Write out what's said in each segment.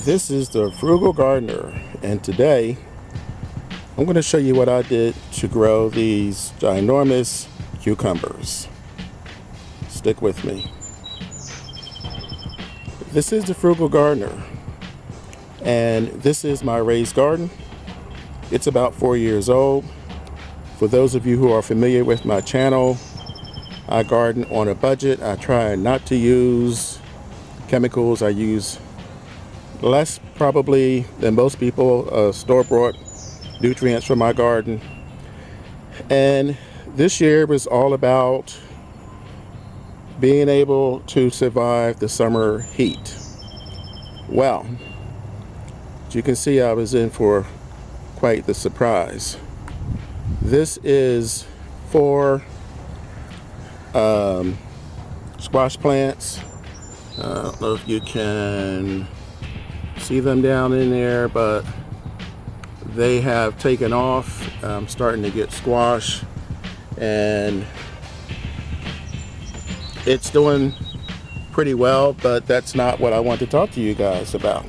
This is the Frugal Gardener, and today I'm going to show you what I did to grow these ginormous cucumbers. Stick with me. This is the Frugal Gardener, and this is my raised garden. It's about 4 years old. For those of you who are familiar with my channel, I garden on a budget. I try not to use chemicals. I use less probably than most people, store-bought nutrients for my garden. And this year was all about being able to survive the summer heat. Well, as you can see, I was in for quite the surprise. This is 4 squash plants. I don't know if you can see them down in there, but they have taken off. I'm starting to get squash, and it's doing pretty well, but that's not what I want to talk to you guys about.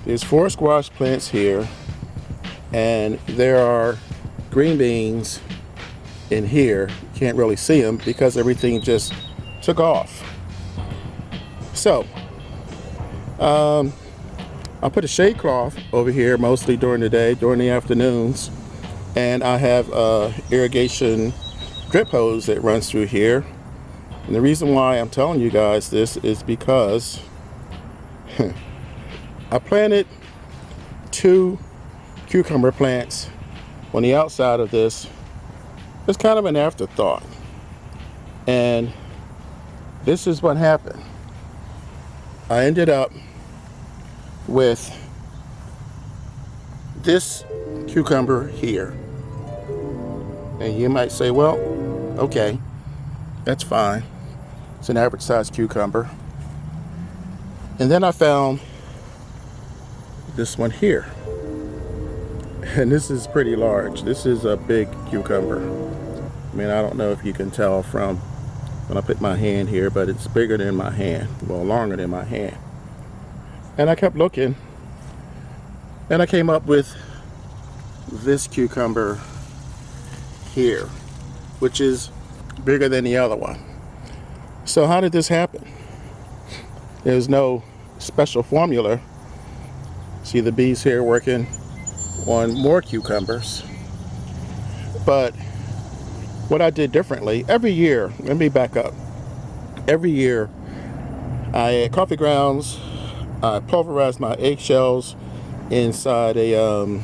There's 4 squash plants here, and there are green beans in here. You can't really see them because everything just took off. So I put a shade cloth over here mostly during the day, during the afternoons, and I have a irrigation drip hose that runs through here. And the reason why I'm telling you guys this is because I planted 2 cucumber plants on the outside of this. It's kind of an afterthought, and this is what happened. I ended up with this cucumber here, and you might say, well, okay, that's fine, it's an average size cucumber. And then I found this one here, and this is pretty large. This is a big cucumber. I mean, I don't know if you can tell from when I put my hand here, but it's bigger than my hand, well, longer than my hand. And I kept looking, and I came up with this cucumber here, which is bigger than the other one. So how did this happen? There's no special formula. See the bees here working on more cucumbers. But what I did differently, every year, let me back up. Every year, I add coffee grounds. I pulverize my eggshells inside a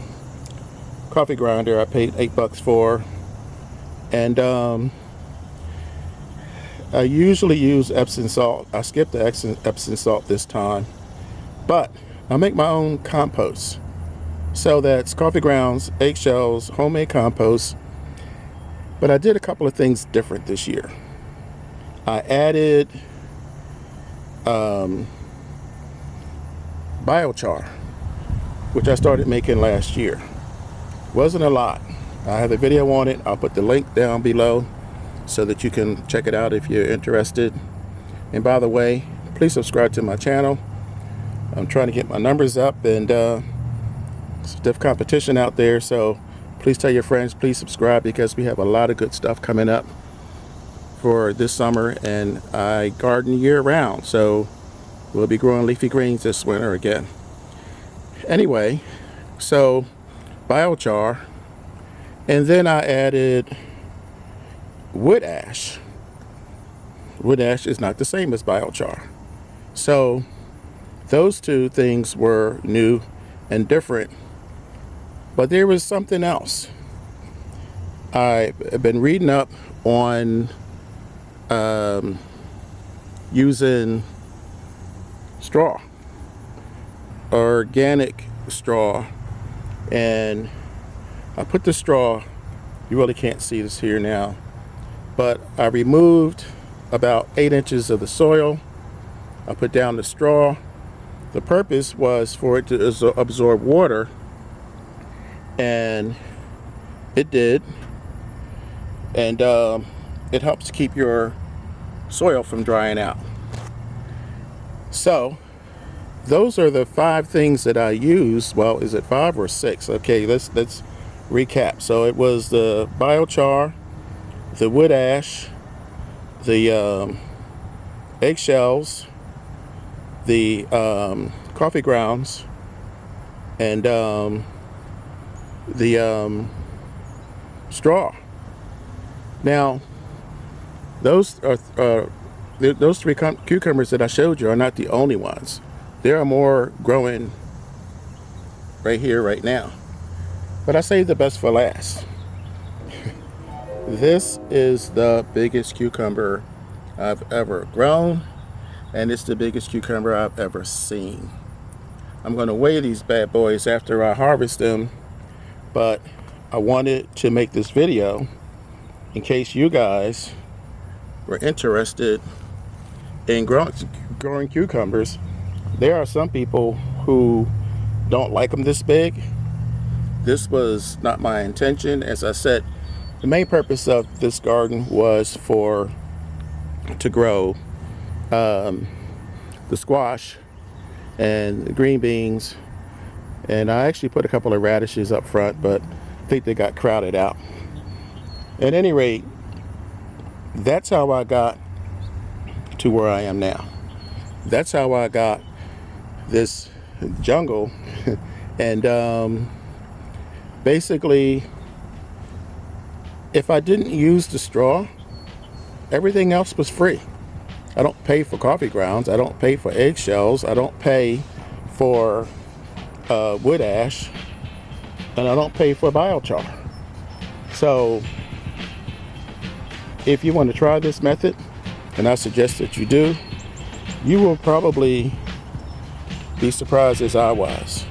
coffee grinder I paid $8 for. And I usually use Epsom salt. I skipped the Epsom salt this time. But I make my own compost. So that's coffee grounds, eggshells, homemade compost. But I did a couple of things different this year. I added biochar, which I started making last year. Wasn't a lot. I have a video on it. I'll put the link down below so that you can check it out if you're interested. And by the way, please subscribe to my channel. I'm trying to get my numbers up, and stiff competition out there, so please tell your friends, please subscribe, because we have a lot of good stuff coming up for this summer. And I garden year round, so we'll be growing leafy greens this winter again. Anyway, so biochar, and then I added wood ash. Wood ash is not the same as biochar. So those 2 things were new and different. But there was something else. I've been reading up on using straw, organic straw, and I put the straw, you really can't see this here now, but I removed about 8 inches of the soil. I put down the straw. The purpose was for it to absorb water, and it did. And it helps keep your soil from drying out. So those are the 5 things that I use. Well, is it 5 or 6? Okay, let's recap. So it was the biochar, the wood ash, the eggshells, the coffee grounds, and the straw. Now, those are those 3 cucumbers that I showed you are not the only ones. There are more growing right here, right now. But I saved the best for last. This is the biggest cucumber I've ever grown, and it's the biggest cucumber I've ever seen. I'm going to weigh these bad boys after I harvest them, but I wanted to make this video in case you guys were interested in growing cucumbers. There are some people who don't like them this big. This was not my intention. As I said, the main purpose of this garden was to grow the squash and the green beans, and I actually put a couple of radishes up front, but I think they got crowded out. At any rate, that's how I got to where I am now. That's how I got this jungle. And basically, if I didn't use the straw, everything else was free. I don't pay for coffee grounds, I don't pay for eggshells, I don't pay for wood ash, and I don't pay for biochar. So if you want to try this method, and I suggest that you do, you will probably be surprised as I was.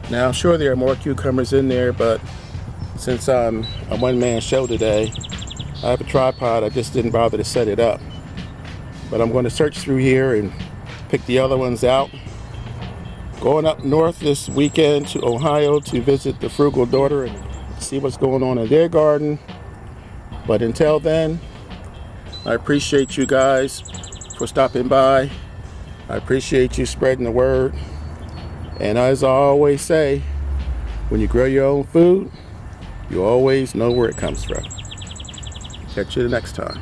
Now, I'm sure there are more cucumbers in there, but since I'm a one-man show today, I have a tripod, I just didn't bother to set it up. But I'm going to search through here and pick the other ones out. Going up north this weekend to Ohio to visit the frugal daughter and see what's going on in their garden. But until then, I appreciate you guys for stopping by. I appreciate you spreading the word. And as I always say, when you grow your own food, you always know where it comes from. Catch you the next time.